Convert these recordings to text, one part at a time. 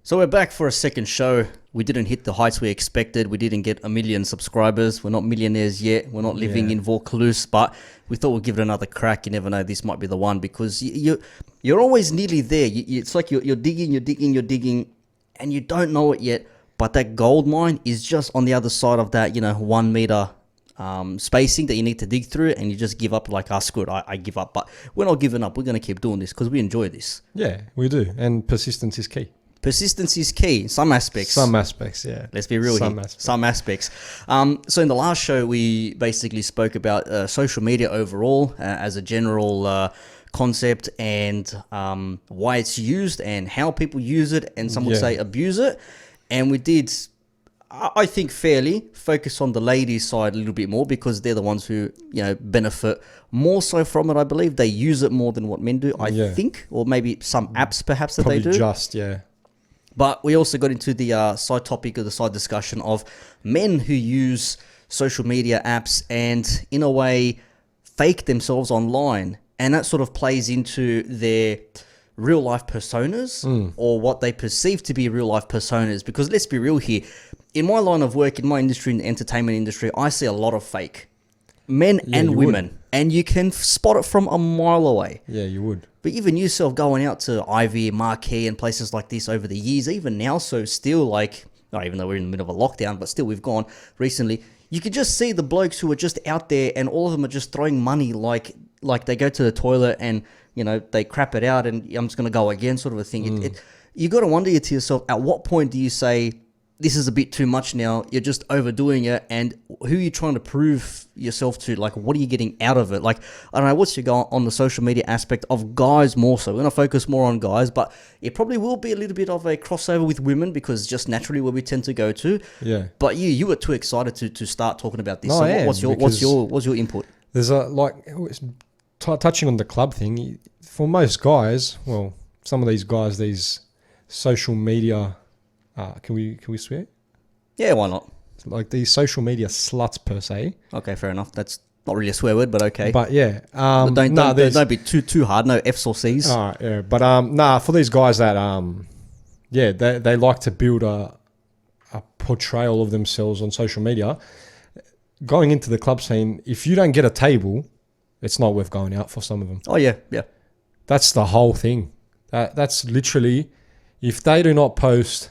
So we're back for a second show. We didn't hit the heights we expected. We didn't get 1 million subscribers. We're not millionaires yet. We're not living in Vaucluse, but we thought we'd give it another crack. You never know, this might be the one because you're always nearly there. It's like you're digging, and you don't know it yet. But that gold mine is just on the other side of that, 1 meter spacing that you need to dig through, and you just give up like, screw it, I give up. But we're not giving up. We're going to keep doing this because we enjoy this. Yeah, we do. And persistence is key. Persistence is key in some aspects. Some aspects, yeah. Let's be real here. Some aspects. So in the last show, we basically spoke about social media overall as a general concept and why it's used and how people use it, and some would say abuse it. And we did, I think, fairly focus on the ladies' side a little bit more because they're the ones who, benefit more so from it. I believe they use it more than what men do, I think, or maybe some apps perhaps that Probably they do. But we also got into the side topic of the side discussion of men who use social media apps and, in a way, fake themselves online. And that sort of plays into their real life personas or what they perceive to be real life personas. Because let's be real here. In my line of work, in my industry, in the entertainment industry, I see a lot of fake men and women. Would. And you can spot it from a mile away. Yeah, you would. But even yourself going out to Ivy, Marquee and places like this over the years, even now, so still like, not even though we're in the middle of a lockdown, but still we've gone recently, you could just see the blokes who are just out there and all of them are just throwing money like they go to the toilet and, they crap it out and I'm just going to go again sort of a thing. You got to wonder to yourself, at what point do you say, this is a bit too much now, you're just overdoing it, and who are you trying to prove yourself to? Like, what are you getting out of it? Like, I don't know, what's your goal on the social media aspect of guys more so? We're going to focus more on guys, but it probably will be a little bit of a crossover with women because just naturally where we tend to go to. Yeah. But you were too excited to start talking about this. No, so what's your input? There's touching on the club thing, for most guys, well, some of these guys, these social media... Can we swear? Yeah, why not? Like these social media sluts per se. Okay, fair enough. That's not really a swear word, but okay. But yeah, don't be too hard. No F's or C's. Yeah, but for these guys that they like to build a portrayal of themselves on social media. Going into the club scene, if you don't get a table, it's not worth going out for some of them. Oh yeah. That's the whole thing. That's literally, if they do not post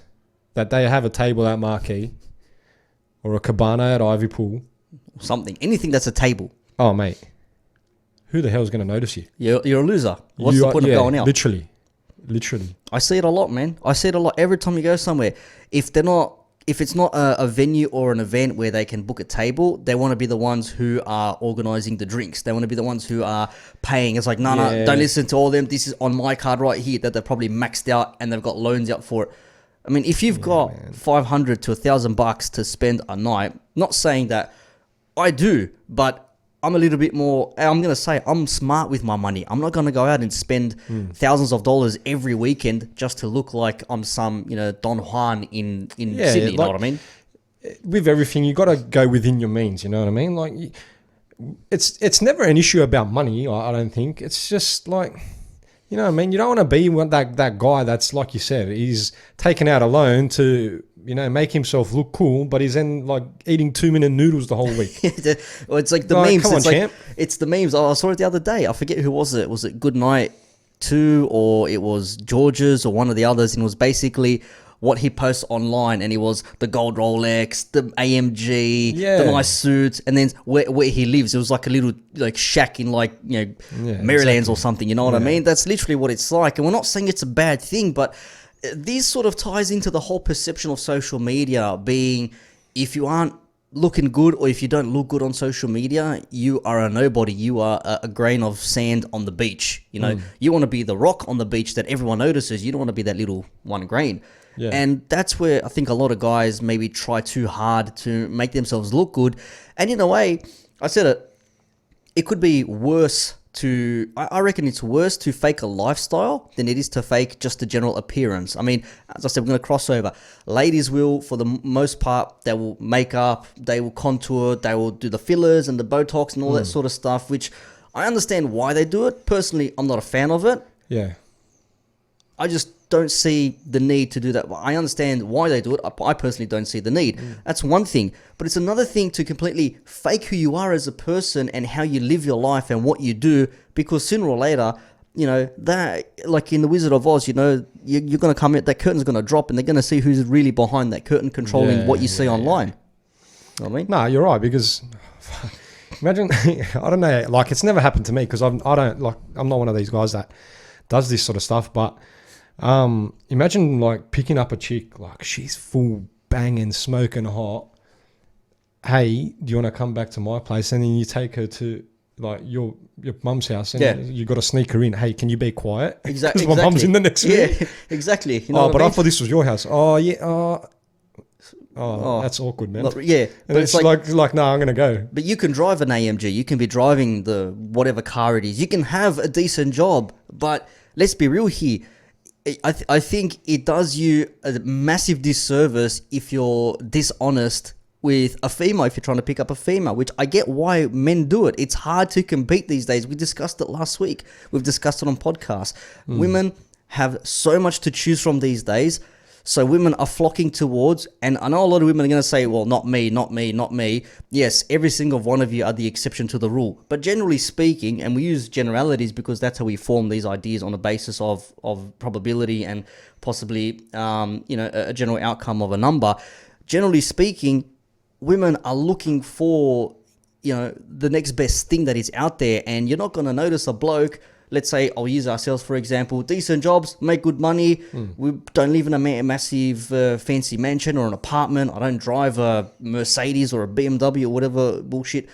that they have a table at Marquee or a cabana at Ivy Pool. Something. Anything that's a table. Oh, mate. Who the hell is going to notice you? You're a loser. What's the point of going out? Literally. I see it a lot, man. I see it a lot every time you go somewhere. If it's not a venue or an event where they can book a table, they want to be the ones who are organising the drinks. They want to be the ones who are paying. It's like, no, don't listen to all them. This is on my card right here that they're probably maxed out and they've got loans out for it. I mean, if you've got $500 to $1,000 to spend a night, not saying that I do, but I'm a little bit more, I'm going to say I'm smart with my money. I'm not going to go out and spend thousands of dollars every weekend just to look like I'm some, Don Juan in Sydney, you know what I mean? With everything, you got to go within your means, you know what I mean? Like, it's never an issue about money, I don't think. It's just like... You know what I mean? You don't want to be that guy that's, like you said, he's taken out a loan to, make himself look cool, but he's then like eating 2-minute noodles the whole week. Well, it's like the memes. Come on, champ. It's the memes. I saw it the other day. I forget who was it. Was it Goodnight 2 or it was George's or one of the others? And it was basically what he posts online, and it was the gold Rolex, the AMG, the nice suits, and then where he lives. It was like a little shack in Marylands or something. You know what I mean? That's literally what it's like. And we're not saying it's a bad thing, but this sort of ties into the whole perception of social media being, if you aren't looking good or if you don't look good on social media, you are a nobody. You are a grain of sand on the beach. You want to be the rock on the beach that everyone notices. You don't want to be that little one grain. Yeah. And that's where I think a lot of guys maybe try too hard to make themselves look good. And in a way, I said it could be worse I reckon it's worse to fake a lifestyle than it is to fake just a general appearance. I mean, as I said, we're going to cross over. Ladies will, for the most part, they will make up, they will contour, they will do the fillers and the Botox and all that sort of stuff, which I understand why they do it. Personally, I'm not a fan of it. Yeah. I just don't see the need to do that. I understand why they do it. I personally don't see the need. That's one thing. But it's another thing to completely fake who you are as a person and how you live your life and what you do, because sooner or later, you know, that, like in the Wizard of Oz, you know, you're going to come in, that curtain's going to drop, and they're going to see who's really behind that curtain controlling what you see online. You know what I mean? No, you're right, because imagine, I don't know, like it's never happened to me, because I'm not one of these guys that does this sort of stuff, but imagine like picking up a chick, like she's full banging, smoking hot. Hey, do you want to come back to my place? And then you take her to like your mum's house, and you got to sneak her in. Hey, can you be quiet? Exactly. Because my mum's in the next room. Yeah, exactly. You know but I thought this was your house. Oh yeah. That's awkward, man. Yeah, and it's like no, I'm gonna go. But you can drive an AMG. You can be driving the whatever car it is. You can have a decent job. But let's be real here. I think it does you a massive disservice if you're dishonest with a female, if you're trying to pick up a female, which I get why men do it. It's hard to compete these days. We discussed it last week. We've discussed it on podcasts. Women have so much to choose from these days. So women are flocking towards, and I know a lot of women are going to say, well, not me, not me, not me. Yes, every single one of you are the exception to the rule. But generally speaking, and we use generalities because that's how we form these ideas on the basis of probability and possibly, a general outcome of a number. Generally speaking, women are looking for, the next best thing that is out there, and you're not going to notice a bloke. Let's say, I'll use ourselves for example, decent jobs, make good money. We don't live in a massive fancy mansion or an apartment. I don't drive a Mercedes or a BMW or whatever bullshit.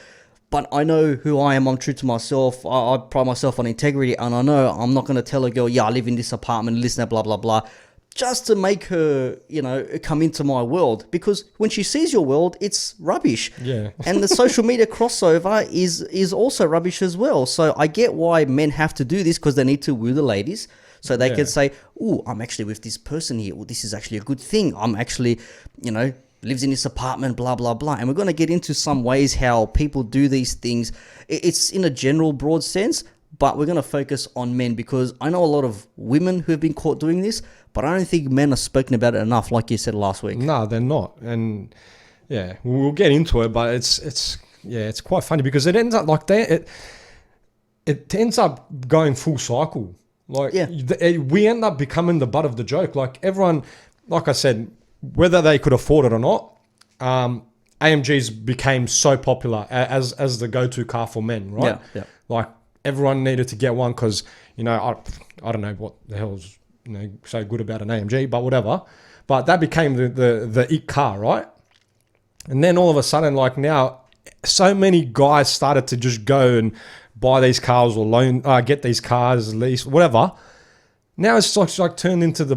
But I know who I am. I'm true to myself. I pride myself on integrity. And I know I'm not going to tell a girl, I live in this apartment, listen to blah, blah, blah. Just to make her, come into my world. Because when she sees your world, it's rubbish. Yeah. And the social media crossover is also rubbish as well. So I get why men have to do this, because they need to woo the ladies. So they can say, oh, I'm actually with this person here. Well, this is actually a good thing. I'm actually, lives in this apartment, blah, blah, blah. And we're going to get into some ways how people do these things. It's in a general broad sense. But we're going to focus on men, because I know a lot of women who have been caught doing this, but I don't think men are spoken about it enough, like you said last week. No, they're not. And yeah, we'll get into it, but it's quite funny, because it ends up like that. It ends up going full cycle. Like we end up becoming the butt of the joke. Like everyone, like I said, whether they could afford it or not, AMGs became so popular as the go-to car for men, right? Yeah. Like everyone needed to get one because, I don't know what the hell's so good about an AMG, but whatever. But that became the it car, right? And then all of a sudden, like now, so many guys started to just go and buy these cars or get these cars, lease, whatever. Now it's like turned into the,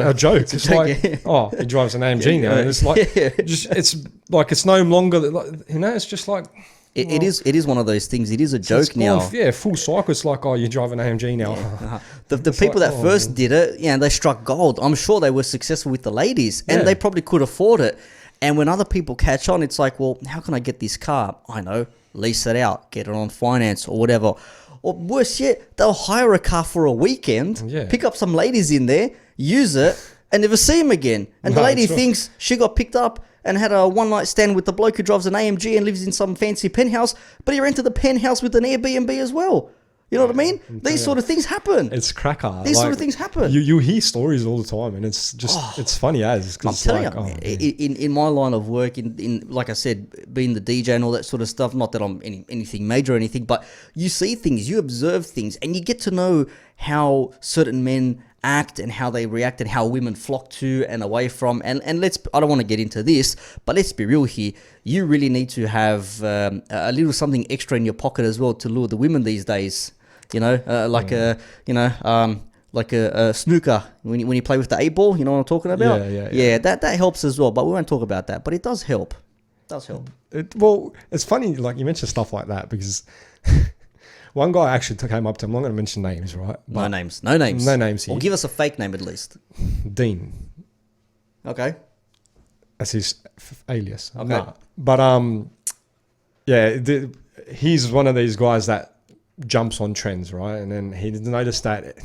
a joke. It's like, oh, he drives an AMG now. And it's like, it's like, it's no longer, it's just like. It is one of those things. It is a joke now. Full cycle. It's like, oh, you drive an AMG now. Yeah. The people that first did it, they struck gold. I'm sure they were successful with the ladies, and they probably could afford it. And when other people catch on, it's like, well, how can I get this car? I know, lease it out, get it on finance or whatever. Or worse yet, they'll hire a car for a weekend, pick up some ladies in there, use it, and never see them again. And the lady thinks she got picked up and had a one-night stand with the bloke who drives an AMG and lives in some fancy penthouse, but he rented the penthouse with an Airbnb as well. You know what I mean? These sort of things happen. It's cracker. These sort of things happen. You hear stories all the time, and it's just it's funny as. I'm telling you, in my line of work, in like I said, being the DJ and all that sort of stuff. Not that I'm anything major or anything, but you see things, you observe things, and you get to know how certain men act and how they react and how women flock to and away from. And I don't want to get into this, but let's be real here. You really need to have a little something extra in your pocket as well to lure the women these days. Like a snooker when you play with the 8-ball. You know what I'm talking about? Yeah. That helps as well, but we won't talk about that. But it does help. It's funny, like you mentioned stuff like that, because one guy actually came up to him. I'm not going to mention names, right? No names here. Or give us a fake name at least. Dean. Okay. That's his alias. Okay. Nah. But he's one of these guys that jumps on trends, right? And then he noticed that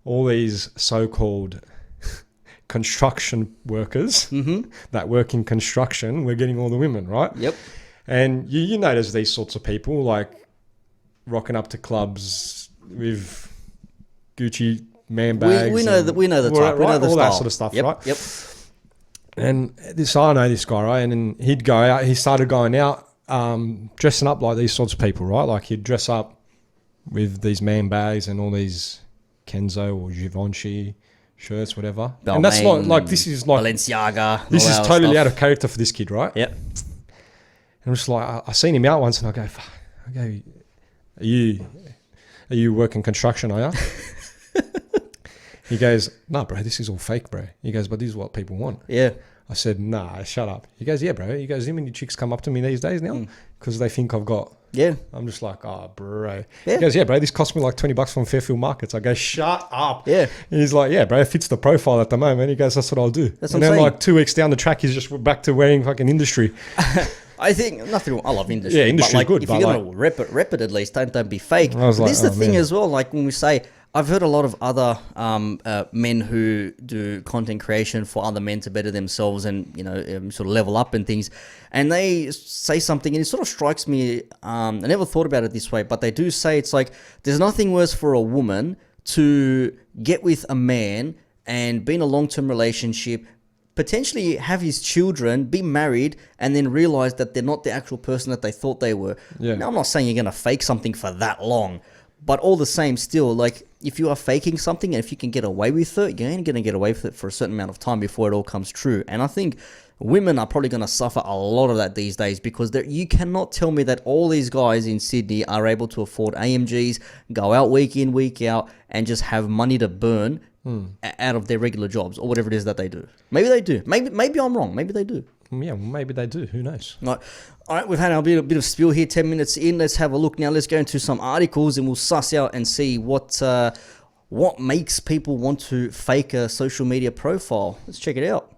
all these so-called construction workers that work in construction, we're getting all the women, right? Yep. And you notice these sorts of people like rocking up to clubs with Gucci man bags. We know the type. We know the all style. That sort of stuff, Yep. right? Yep. And I know this guy, right? And then he'd go out. He started going out, dressing up like these sorts of people, right? Like he'd dress up with these man bags and all these Kenzo or Givenchy shirts, whatever. Balmain, and that's like this is like Balenciaga. This is totally out of character for this kid, right? Yep. And I'm just like, I seen him out once, and I go, are you working construction? Are you? He goes, no, bro, this is all fake, bro. He goes, but this is what people want. Yeah. I said, nah, shut up. He goes, yeah, bro. He goes, how many chicks come up to me these days now? Because they think I've got. Yeah. I'm just like, oh, bro. Yeah. He goes, yeah, bro, this cost me like $20 from Fairfield Markets. I go, shut up. Yeah. And he's like, yeah, bro, it fits the profile at the moment. He goes, that's what I'll do. That's and what I'm then saying. like 2 weeks down the track, he's just back to wearing fucking industry. I think nothing wrong. I love industry. Yeah, industry but good. If you're going to rep it at least, don't be fake. I was like, this is the thing man. as well. Like when we say, I've heard a lot of other men who do content creation for other men to better themselves and, sort of level up and things. And they say something and it sort of strikes me. I never thought about it this way, but they do say it's like, there's nothing worse for a woman to get with a man and be in a long-term relationship, potentially have his children, be married, and then realize that they're not the actual person that they thought they were. Yeah. Now, I'm not saying you're going to fake something for that long, but all the same, still, like, if you are faking something and if you can get away with it, you're only going to get away with it for a certain amount of time before it all comes true. And I think women are probably going to suffer a lot of that these days because you cannot tell me that all these guys in Sydney are able to afford AMGs, go out week in, week out, and just have money to burn out of their regular jobs or whatever it is that they do. Maybe they do. Maybe I'm wrong. Maybe they do. Yeah, well, maybe they do. Who knows? All right, we've had a bit of spiel here, 10 minutes in. Let's have a look now. Let's go into some articles and we'll suss out and see what makes people want to fake a social media profile. Let's check it out.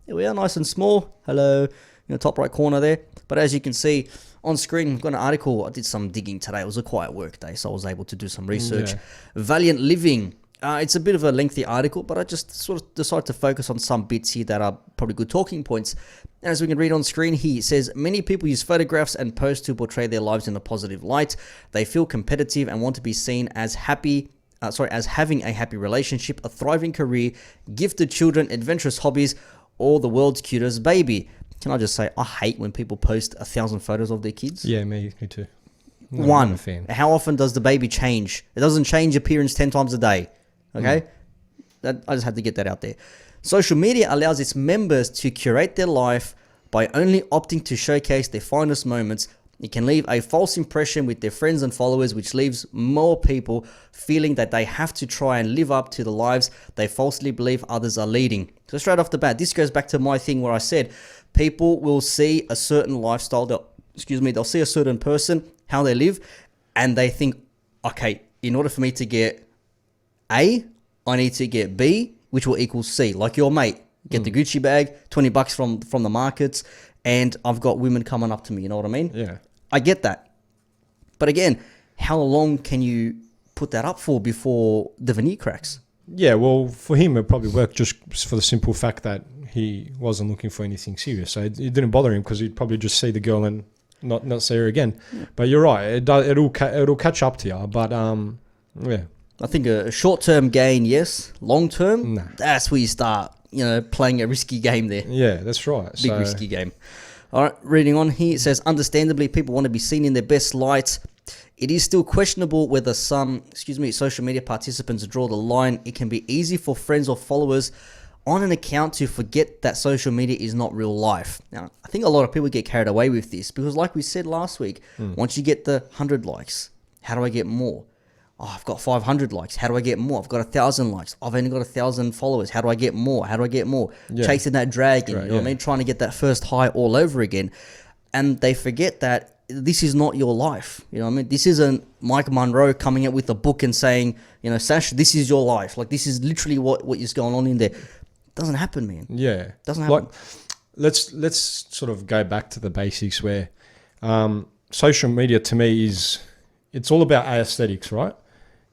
Here we are, nice and small. Hello, in the top right corner there. But as you can see on screen, we've got an article. I did some digging today. It was a quiet work day, so I was able to do some research. Yeah. Valiant Living. It's a bit of a lengthy article, but I just sort of decided to focus on some bits here that are probably good talking points. And as we can read on screen here, it says, many people use photographs and posts to portray their lives in a positive light. They feel competitive and want to be seen as as having a happy relationship, a thriving career, gifted children, adventurous hobbies, or the world's cutest baby. Can I just say, I hate when people post 1,000 photos of their kids. Yeah, me too. One, I'm a fan. how often does the baby change? It doesn't change appearance 10 times a day. Okay? I just had to get that out there. Social media allows its members to curate their life by only opting to showcase their finest moments. It can leave a false impression with their friends and followers, which leaves more people feeling that they have to try and live up to the lives they falsely believe others are leading. So straight off the bat, this goes back to my thing where I said people will see a certain lifestyle, they'll see a certain person, how they live, and they think, okay, in order for me to get A, I need to get B, which will equal C. Like your mate, get the Gucci bag, $20 from the markets, and I've got women coming up to me, you know what I mean? Yeah. I get that. But again, how long can you put that up for before the veneer cracks? Yeah, well, for him, it probably worked just for the simple fact that he wasn't looking for anything serious. So it didn't bother him because he'd probably just see the girl and not see her again. Yeah. But you're right, it'll catch up to you. But yeah. I think a short-term gain, yes. Long-term, nah. That's where you start, playing a risky game there. Yeah, that's right. Big risky game. All right, reading on here, it says, understandably, people want to be seen in their best light. It is still questionable whether some, social media participants draw the line. It can be easy for friends or followers on an account to forget that social media is not real life. Now, I think a lot of people get carried away with this because like we said last week, once you get the 100 likes, how do I get more? Oh, I've got 500 likes. How do I get more? I've got 1,000 likes. I've only got 1,000 followers. How do I get more? How do I get more? Yeah. Chasing that dragon, you know what I mean? Trying to get that first high all over again. And they forget that this is not your life. You know what I mean? This isn't Mike Monroe coming out with a book and saying, Sash, this is your life. Like, this is literally what is going on in there. Doesn't happen, man. Yeah. Doesn't happen. Like, let's sort of go back to the basics where social media to me it's all about aesthetics, right?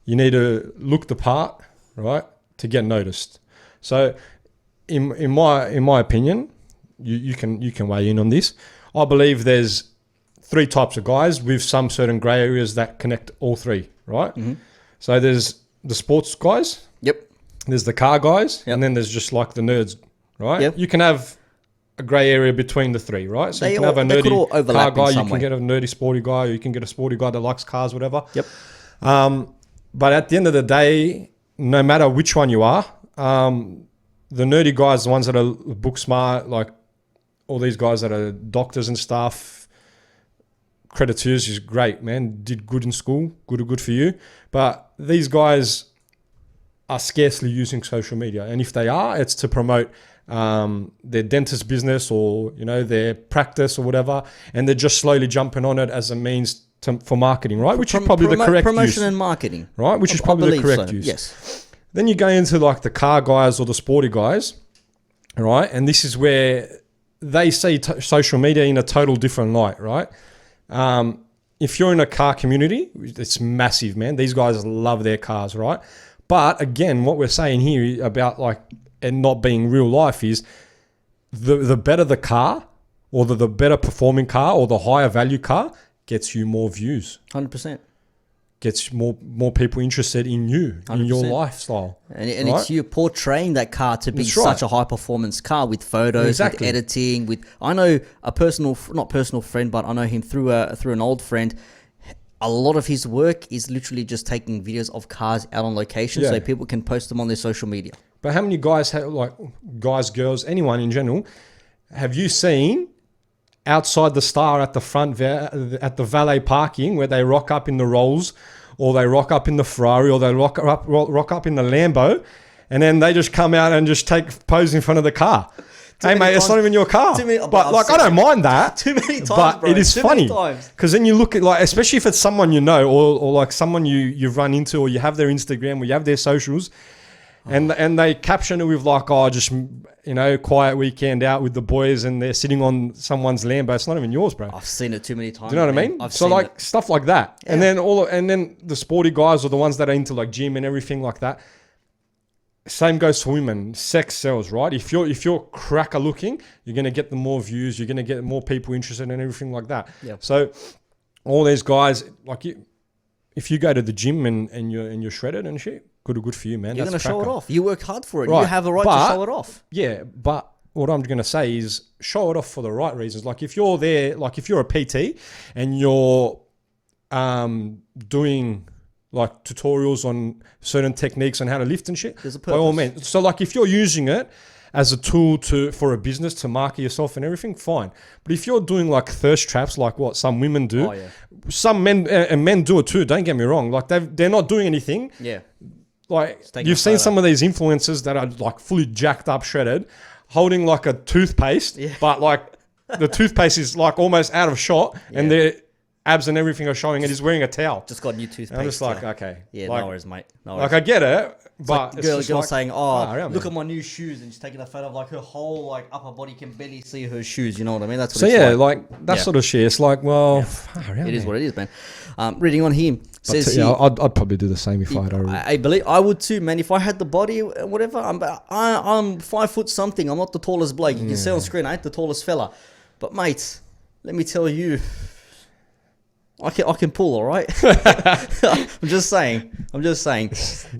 You need to look the part right, to get noticed. So, in my opinion, you can weigh in on this. I believe there's 3 types of guys with some certain grey areas that connect all 3, right? Mm-hmm. So there's the sports guys. Yep. There's the car guys, Yep. and then there's just like the nerds, right? Yep. You can have a grey area between the 3, right? So you can have a they could all nerdy car overlap in guy, you some can way. get a nerdy sporty guy, or you can get a sporty guy that likes cars, whatever. Yep. But at the end of the day, no matter which one you are, the nerdy guys, the ones that are book smart, like all these guys that are doctors and stuff, credit to you, is great, man. Did good in school, good for you. But these guys are scarcely using social media, and if they are, it's to promote their dentist business or their practice or whatever, and they're just slowly jumping on it as a means for marketing, right? Which is probably the correct promotion use, and marketing, right? Which is probably the correct use. Yes. Then you go into like the car guys or the sporty guys, right? And this is where they see social media in a total different light, right? If you're in a car community, it's massive, man. These guys love their cars, right? But again, what we're saying here about like and not being real life is the better the car or the better performing car or the higher value car gets you more views. 100%. Gets more people interested in you, 100%. in your lifestyle. And right? it's you portraying that car to be That's right. such a high performance car with photos, Exactly. with editing, I know not personal friend, but I know him through an old friend. A lot of his work is literally just taking videos of cars out on location so people can post them on their social media. But how many guys guys, girls, anyone in general, have you seen outside the Star at the front at the valet parking where they rock up in the Rolls or they rock up in the Ferrari or they rock up in the Lambo, and then they just come out and just take pose in front of the car? Hey mate, it's not even your car. But like, I don't mind that. Too many times, but bro. it is Too funny many times. because then you look at, like, especially if it's someone you know or like someone you've run into or you have their Instagram or you have their socials, and they caption it with like, oh, just quiet weekend out with the boys, and they're sitting on someone's Lambo. It's not even yours, bro. I've seen it too many times. Do you know what I mean? I've so seen like it. stuff like that, Yeah. and then the sporty guys or the ones that are into like gym and everything like that. Same goes for women. Sex sells, right? If you're cracker looking, you're gonna get the more views. You're gonna get more people interested in everything like that. Yeah. So all these guys, like if you go to the gym and you're shredded and shit, good for you, man. You're That's going to show it cracker. off. You work hard for it. Right. You have a right But- to show it off. Yeah, but what I'm going to say is show it off for the right reasons. Like if you're there, like if you're a PT and you're doing like tutorials on certain techniques on how to lift and shit, There's a by all purpose. means. So like if you're using it as a tool for a business to market yourself and everything, fine. But if you're doing like thirst traps, like what some women do, Oh, yeah. some men and men do it too. Don't get me wrong. Like they're not doing anything. Yeah. Like taking you've a seen photo. some of these influencers that are like fully jacked up, shredded, holding like a toothpaste, but like the toothpaste is like almost out of shot, and their abs and everything are showing, and he's wearing a towel. Just got new toothpaste. And I'm just like, yeah. okay, Yeah, like, no worries, mate. No like worries. I get it, but Like it's girl just like, saying, far out, look man. at my new shoes, and she's taking a photo of like her whole like upper body can barely see her shoes. You know what I mean? That's what So it's yeah, like. like that Yeah. sort of shit. It's like, well, far out, It is man. what it is, man. Reading on here says Yeah, here, I'd probably do the same if I had a. I believe I would too, man. If I had the body, whatever. I'm 5 foot something. I'm not the tallest bloke. You can see on screen, I ain't the tallest fella. But mate, let me tell you, I can pull, all right. I'm just saying.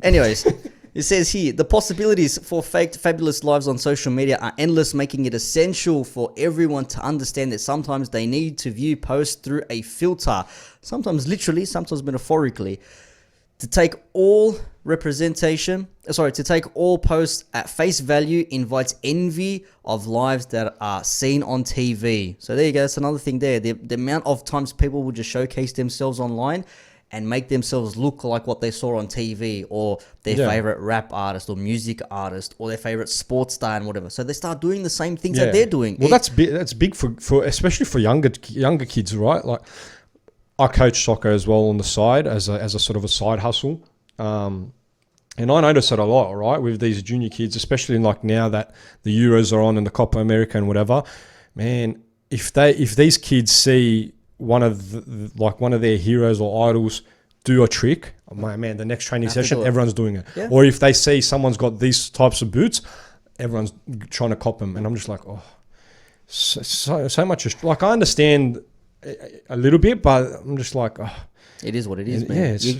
Anyways, it says here the possibilities for faked fabulous lives on social media are endless, making it essential for everyone to understand that sometimes they need to view posts through a filter, sometimes literally, sometimes metaphorically. To take all posts at face value invites envy of lives that are seen on TV. So there you go. That's another thing there. The amount of times people will just showcase themselves online and make themselves look like what they saw on TV or their favorite rap artist or music artist or their favorite sports star and whatever. So they start doing the same things that they're doing. Well, that's big for especially for younger kids, right? Like I coach soccer as well on the side as a sort of a side hustle. And I notice it a lot, right, with these junior kids, especially like now that the Euros are on and the Copa America and whatever. Man, if these kids see one of their heroes or idols do a trick, oh my man, the next training session, everyone's doing it. Yeah. Or if they see someone's got these types of boots, everyone's trying to cop them. And I'm just like, oh, so much. Like, I understand a little bit, but I'm just like, oh. It is what it is, man. Yeah,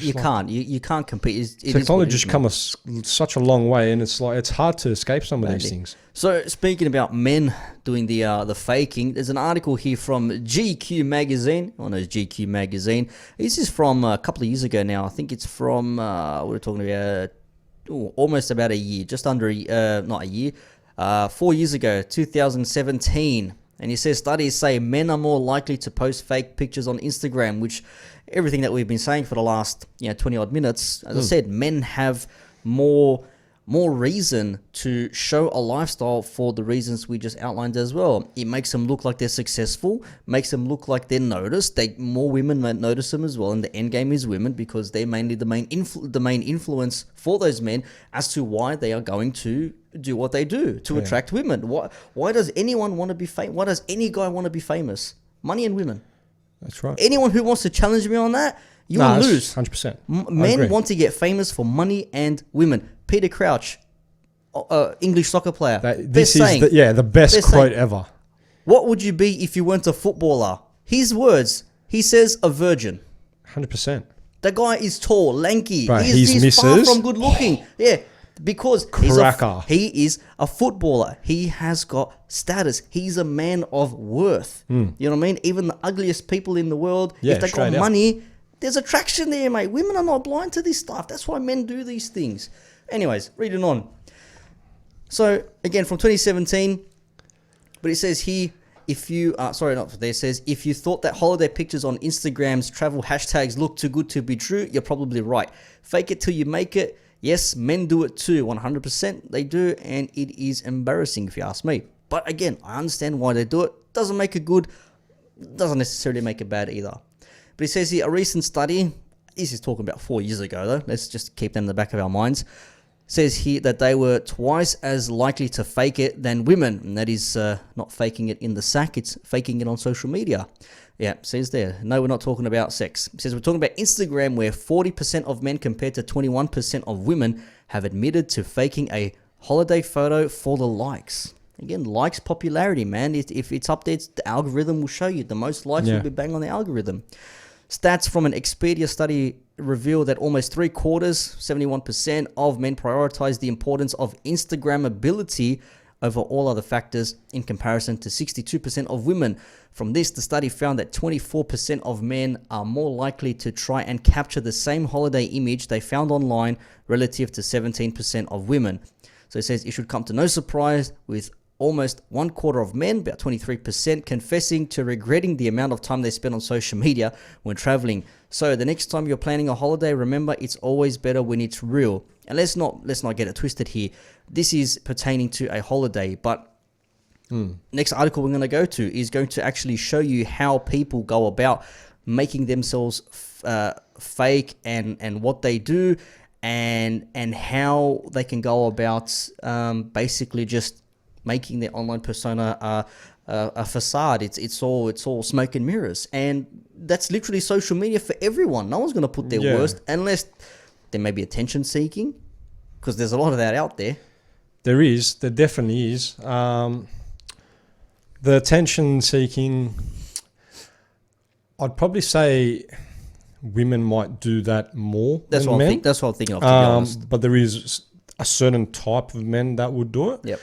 you can't compete. Technology's come such a long way, and it's like it's hard to escape some of these things. So speaking about men doing the faking, there's an article here from GQ magazine. I know it's GQ magazine. This is from a couple of years ago now. I think it's from we're talking about almost about a year, just under not a year, 4 years ago, 2017. And he says studies say men are more likely to post fake pictures on Instagram, which everything that we've been saying for the last 20 odd minutes, as I said, men have more reason to show a lifestyle for the reasons we just outlined as well. It makes them look like they're successful, makes them look like they're noticed. More women might notice them as well, and the end game is women because they're mainly the main influence for those men as to why they are going to do what they do to attract women. Why does anyone want to be famous? Why does any guy want to be famous? Money and women. That's right. Anyone who wants to challenge me on that, you will lose. 100%. Men want to get famous for money and women. Peter Crouch, English soccer player. This is the best quote ever. What would you be if you weren't a footballer? His words. He says a virgin. 100%. The guy is tall, lanky. Right, he's far from good looking. Yeah. Because he is a footballer. He has got status. He's a man of worth. You know what I mean? Even the ugliest people in the world, if they got money, there's attraction there, mate. Women are not blind to this stuff. That's why men do these things. Anyways, reading on. So, again, from 2017, but it says here, if you thought that holiday pictures on Instagram's travel hashtags look too good to be true, you're probably right. Fake it till you make it. Yes, men do it too, 100% they do, and it is embarrassing if you ask me. But again, I understand why they do it. Doesn't make it good, doesn't necessarily make it bad either. But it says here, a recent study, this is talking about 4 years ago though, let's just keep them in the back of our minds, says here that they were twice as likely to fake it than women, and that is not faking it in the sack, it's faking it on social media. Yeah, says there. No, we're not talking about sex. It says we're talking about Instagram, where 40% of men compared to 21% of women have admitted to faking a holiday photo for the likes. Again, likes popularity, man. If it's up there, the algorithm will show you. The most likes will be bang on the algorithm. Stats from an Expedia study reveal that almost 3/4, 71% of men prioritize the importance of Instagrammability over all other factors in comparison to 62% of women. From this, the study found that 24% of men are more likely to try and capture the same holiday image they found online relative to 17% of women. So it says it should come to no surprise with almost 1/4 of men, about 23%, confessing to regretting the amount of time they spend on social media when traveling. So the next time you're planning a holiday, remember it's always better when it's real. And let's not get it twisted here. This is pertaining to a holiday, but next article we're going to go to is going to actually show you how people go about making themselves fake and what they do and how they can go about basically just making their online persona a facade. It's all smoke and mirrors, and that's literally social media for everyone. No one's going to put their worst unless there may be attention seeking, because there's a lot of that out there. There definitely is. The attention seeking, I'd probably say women might do that more that's than what men. That's what I'm thinking of, to be honest. But there is a certain type of men that would do it. Yep.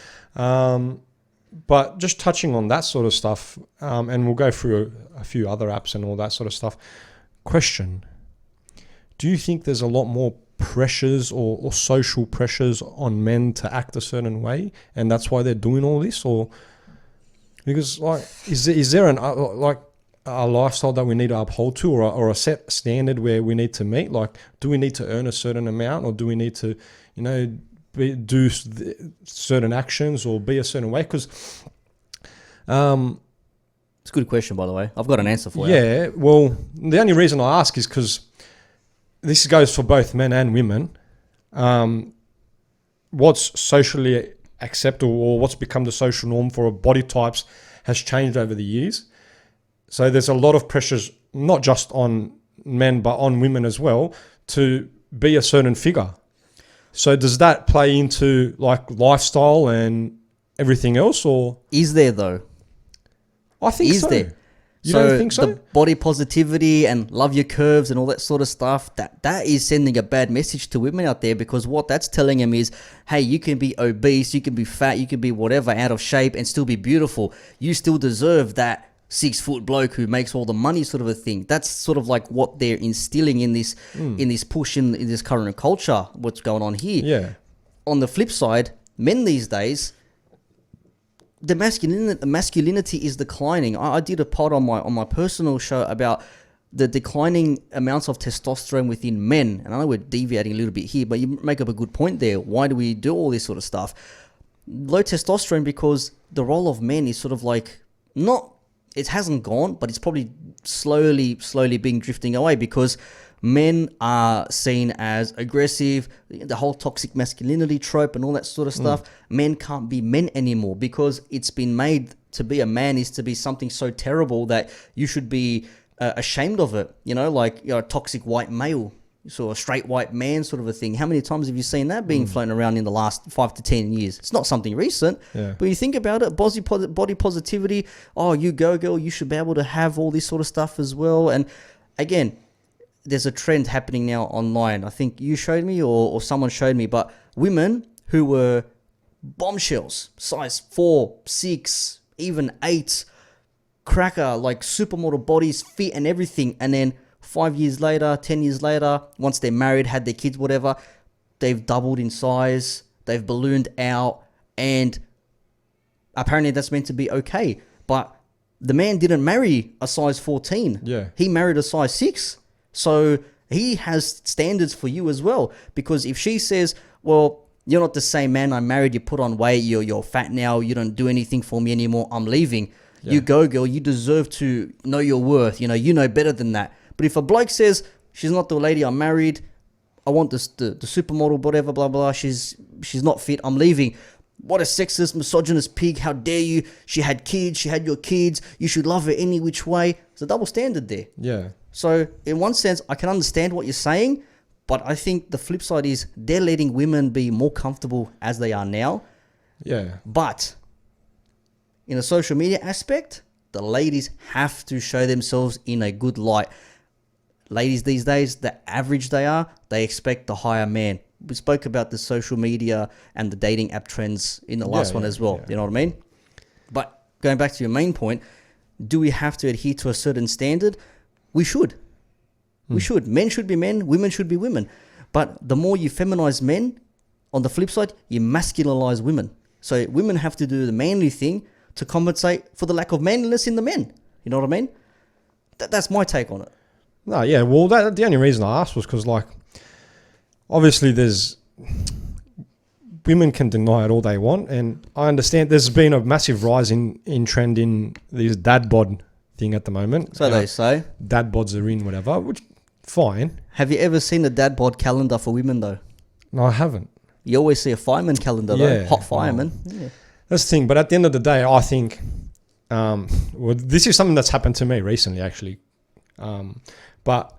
But just touching on that sort of stuff, and we'll go through a few other apps and all that sort of stuff. Question: do you think there's a lot more pressures or social pressures on men to act a certain way, and that's why they're doing all this? Or because is there a lifestyle that we need to uphold to, or a set standard where we need to meet? Like, do we need to earn a certain amount, or do we need to, do certain actions or be a certain way? Because it's a good question, by the way. I've got an answer for you. Yeah, well, the only reason I ask is because this goes for both men and women. What's socially acceptable, or what's become the social norm for body types, has changed over the years. So there's a lot of pressures, not just on men, but on women as well, to be a certain figure. So does that play into like lifestyle and everything else, or is there though? I think Is so. there? You don't think so? The body positivity and love your curves and all that sort of stuff, that is sending a bad message to women out there, because what that's telling them is, hey, you can be obese, you can be fat, you can be whatever, out of shape and still be beautiful. You still deserve that 6-foot bloke who makes all the money, sort of a thing. That's sort of like what they're instilling in this push in this current culture, what's going on here. Yeah. On the flip side, men these days, the masculinity is declining. I did a pod on my personal show about the declining amounts of testosterone within men. And I know we're deviating a little bit here, but you make up a good point there. Why do we do all this sort of stuff? Low testosterone because the role of men is sort of like it hasn't gone, but it's probably slowly being drifting away, because men are seen as aggressive, the whole toxic masculinity trope and all that sort of stuff. Men can't be men anymore, because it's been made to be a man is to be something so terrible that you should be ashamed of it. You know, like you're a toxic white male, so a straight white man sort of a thing. How many times have you seen that being flown around in the last 5 to 10 years? It's not something recent, but you think about it, body positivity. Oh, you go girl, you should be able to have all this sort of stuff as well. And again, there's a trend happening now online. I think you showed me or someone showed me, but women who were bombshells, size 4, 6, even 8, cracker, like supermodel bodies, fit and everything. And then 5 years later, 10 years later, once they're married, had their kids, whatever, they've doubled in size, they've ballooned out, and apparently that's meant to be okay. But the man didn't marry a size 14. Yeah. He married a size 6. So he has standards for you as well, because if she says, well, you're not the same man I married, you put on weight, you're fat now, you don't do anything for me anymore, I'm leaving. Yeah. You go, girl, you deserve to know your worth. You know better than that. But if a bloke says, she's not the lady I married, I want the supermodel, whatever, blah, blah, she's not fit, I'm leaving. What a sexist, misogynist pig, how dare you? She had kids, she had your kids, you should love her any which way. It's a double standard there. Yeah. So in one sense, I can understand what you're saying, but I think the flip side is they're letting women be more comfortable as they are now. Yeah. But in a social media aspect, the ladies have to show themselves in a good light. Ladies these days, the average they expect the higher man. We spoke about the social media and the dating app trends in the last one as well. Yeah. You know what I mean? But going back to your main point, do we have to adhere to a certain standard? We should. We should. Men should be men. Women should be women. But the more you feminize men, on the flip side, you masculinize women. So women have to do the manly thing to compensate for the lack of manliness in the men. You know what I mean? That's my take on it. No, yeah. Well, the only reason I asked was because, like, obviously women can deny it all they want. And I understand there's been a massive rise in trend in these dad bod thing at the moment. So they say. Dad bods are in, whatever, which, fine. Have you ever seen a dad bod calendar for women, though? No, I haven't. You always see a fireman calendar, though. Hot fireman. Oh. Yeah. That's the thing. But at the end of the day, I think, well, this is something that's happened to me recently, actually. But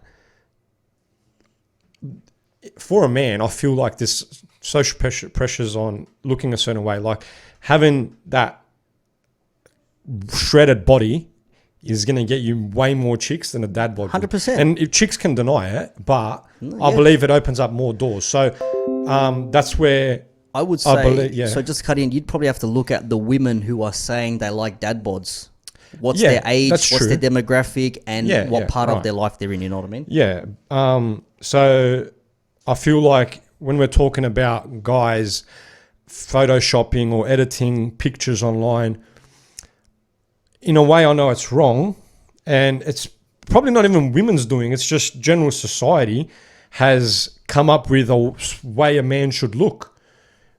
for a man, I feel like this social pressures on looking a certain way, like having that shredded body is going to get you way more chicks than a dad bod. 100%. And if chicks can deny it, but I believe it opens up more doors. So that's where I would say, so just cut in, you'd probably have to look at the women who are saying they like dad bods. What's their age, what's their demographic, and what part of their life they're in, you know what I mean? Yeah. So I feel like when we're talking about guys photoshopping or editing pictures online, in a way I know it's wrong, and it's probably not even women's doing, it's just general society has come up with a way a man should look,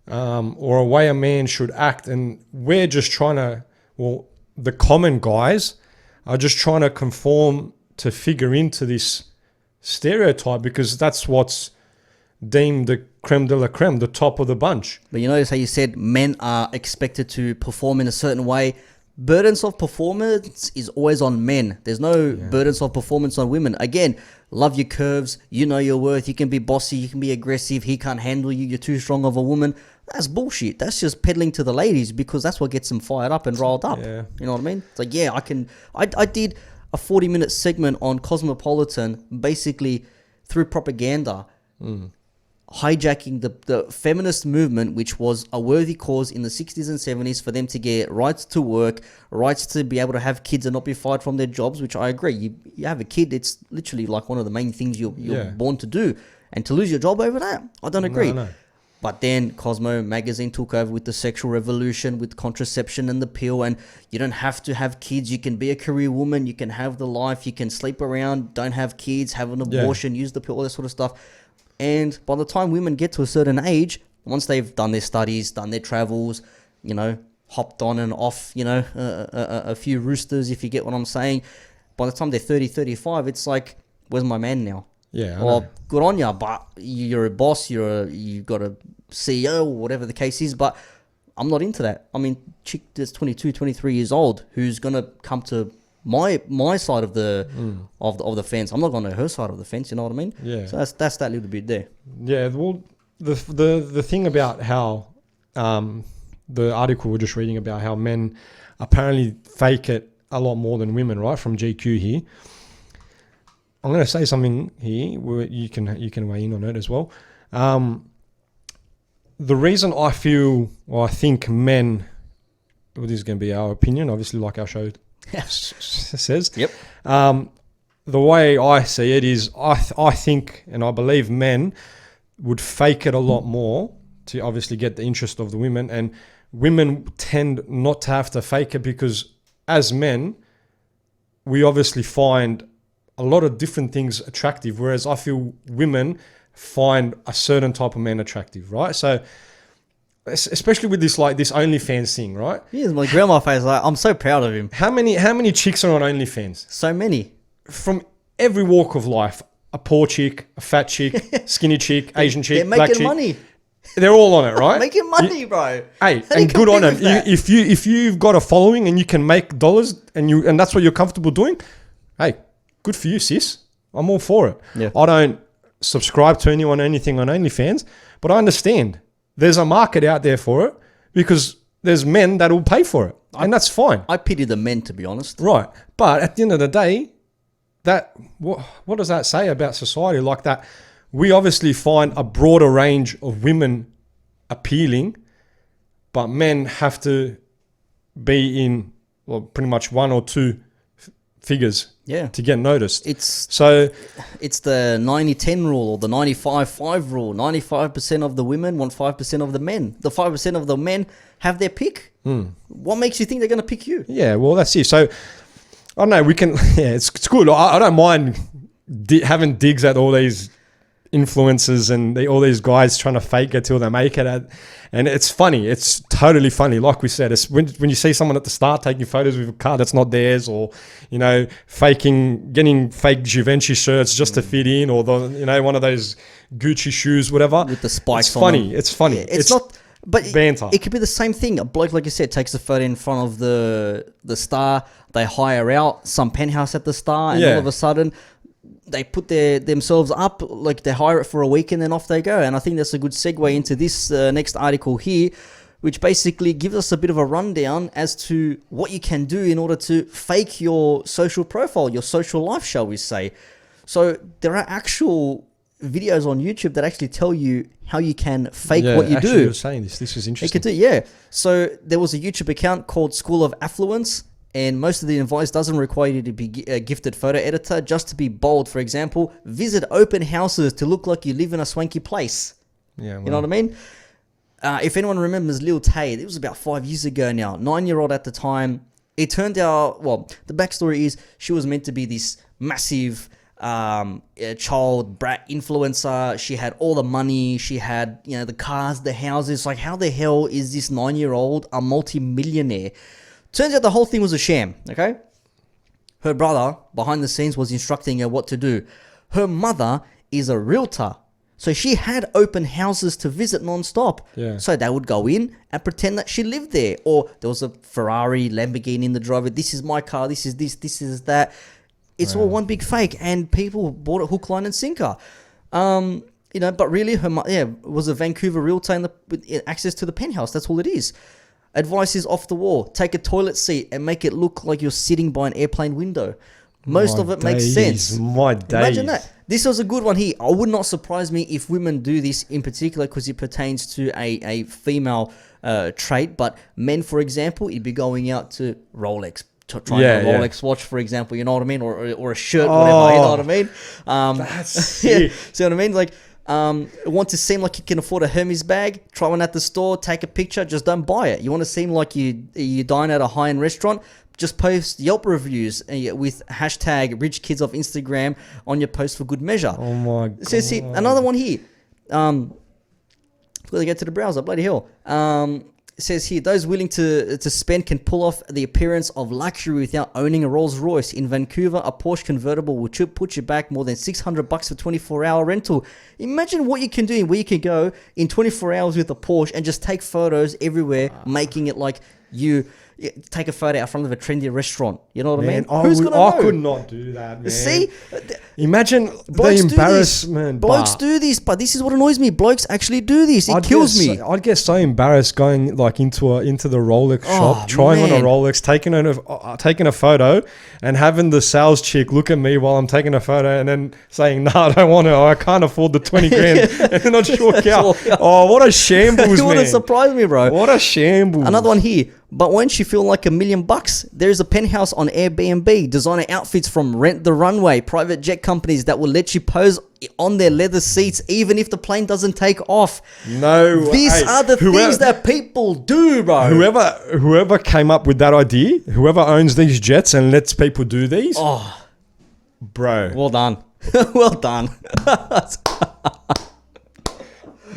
or a way a man should act, and we're just trying to, the common guys are just trying to conform to figure into this stereotype because that's what's deemed the creme de la creme, the top of the bunch. But you notice how you said men are expected to perform in a certain way. burdens of performance is always on men. There's no burdens of performance on women. Again, love your curves. You know your worth. You can be bossy. You can be aggressive. He can't handle you. You're too strong of a woman. That's bullshit. That's just peddling to the ladies because that's what gets them fired up and riled up. Yeah. You know what I mean? It's like, yeah, I did a 40-minute segment on Cosmopolitan basically through propaganda. Hijacking the feminist movement, which was a worthy cause in the 60s and 70s for them to get rights to work, rights to be able to have kids and not be fired from their jobs, which I agree. You have a kid, it's literally like one of the main things you're born to do. And to lose your job over that, I don't agree. No. But then Cosmo magazine took over with the sexual revolution, with contraception and the pill, and you don't have to have kids. You can be a career woman. You can have the life. You can sleep around, don't have kids, have an abortion, use the pill, all that sort of stuff. And by the time women get to a certain age, once they've done their studies, done their travels, you know, hopped on and off, you know, a few roosters, if you get what I'm saying, by the time they're 30, 35, it's like, where's my man now? Yeah. Well, good on you, but you're a boss, you've got a CEO, or whatever the case is, but I'm not into that. I mean, chick that's 22, 23 years old, who's going to come to my side of the of the fence. I'm not going to her side of the fence. You know what I mean? Yeah. So that's that little bit there. Yeah. Well, the thing about how the article we're just reading about how men apparently fake it a lot more than women, right? From GQ here. I'm going to say something here where you can weigh in on it as well. The reason I think men, well, this is going to be our opinion, obviously, like our show says. Yep. The way I see it is I think and I believe men would fake it a lot more to obviously get the interest of the women, and women tend not to have to fake it because as men, we obviously find a lot of different things attractive, whereas I feel women find a certain type of man attractive, right? So especially with this OnlyFans thing, right? Yeah, my grandma face, like, I'm so proud of him. How many chicks are on OnlyFans? So many. From every walk of life. A poor chick, a fat chick, skinny chick, Asian chick, black chick. They're making money. They're all on it, right? Making money, bro. Hey, and good on them. If you've got a following and you can make dollars and that's what you're comfortable doing, hey, good for you, sis. I'm all for it. Yeah. I don't subscribe to anything on OnlyFans, but I understand there's a market out there for it because there's men that will pay for it, and that's fine. I pity the men, to be honest. Right, but at the end of the day, what does that say about society? Like that, we obviously find a broader range of women appealing, but men have to be in pretty much one or two figures to get noticed. It's the 90-10 rule or the 95-5 rule. 95% of the women want 5% of the men. The 5% of the men have their pick. What makes you think they're going to pick you? Yeah, well, that's it. So I don't know. We can. Yeah, it's good. I don't mind having digs at all these influencers and all these guys trying to fake it till they make it. And it's funny. It's totally funny. Like we said, it's when you see someone at the start taking photos with a car that's not theirs, or getting fake Givenchy shirts just to fit in, or one of those Gucci shoes, whatever. With the spikes. It's funny. Them. It's funny. Yeah, it's not. But banter. It could be the same thing. A bloke, like you said, takes a photo in front of the star. They hire out some penthouse at the star, and all of a sudden, they put themselves up, like they hire it for a week, and then off they go. And I think that's a good segue into this next article here, which basically gives us a bit of a rundown as to what you can do in order to fake your social profile, your social life, shall we say. So there are actual videos on YouTube that actually tell you how you can fake what you do. You're saying this is interesting. So there was a YouTube account called School of Affluence, and most of the advice doesn't require you to be a gifted photo editor, just to be bold. For example, visit open houses to look like you live in a swanky place. Yeah, well, you know what I mean? If anyone remembers Lil Tay, it was about 5 years ago now, 9-year-old at the time. It turned out, the backstory is she was meant to be this massive child brat influencer. She had all the money. She had, the cars, the houses. Like, how the hell is this 9-year-old a multi-millionaire? Turns out the whole thing was a sham, okay? Her brother, behind the scenes, was instructing her what to do. Her mother is a realtor. So she had open houses to visit non-stop. Yeah. So they would go in and pretend that she lived there. Or there was a Ferrari, Lamborghini in the driveway. This is my car. This is this. This is that. It's all one big fake. And people bought it hook, line and sinker. But really was a Vancouver realtor with access to the penthouse. That's all it is. Advice is off the wall. Take a toilet seat and make it look like you're sitting by an airplane window. Most of it makes sense. My days. Imagine that. This was a good one here. I would not surprise me if women do this in particular because it pertains to a female trait. But men, for example, you'd be going out to Rolex, trying a Rolex watch, for example. You know what I mean? Or a shirt, whatever. You know what I mean? That's sick. See what I mean? Like, want to seem like you can afford a Hermes bag? Try one at the store. Take a picture. Just don't buy it. You want to seem like you dine at a high-end restaurant? Just post Yelp reviews with hashtag rich kids of Instagram on your post for good measure. Oh my God. So see, another one here. Before they get to the browser, bloody hell. It says here, those willing to spend can pull off the appearance of luxury without owning a Rolls Royce. In Vancouver, a Porsche convertible will put you back more than $600 for 24-hour rental. Imagine what you can do, where you can go in 24 hours with a Porsche and just take photos everywhere, making it like you take a photo out front of a trendy restaurant. You know what I mean? I could not do that, man. See? Imagine the embarrassment. Blokes do this, but this is what annoys me. Blokes actually do this. It kills me. I'd get so embarrassed going like into the Rolex shop, trying on a Rolex, taking a photo, and having the sales chick look at me while I'm taking a photo, and then saying, "No, I don't want to. I can't afford the 20 grand," and then I'd just walk out. Oh, what a shambles, You wouldn't surprise me, bro. What a shambles. Another one here. But won't you feel like $1 million? There's a penthouse on Airbnb, designer outfits from Rent the Runway, private jet companies that will let you pose on their leather seats even if the plane doesn't take off. No, These are the things that people do, bro. Whoever came up with that idea, whoever owns these jets and lets people do these, bro. Well done. Well done.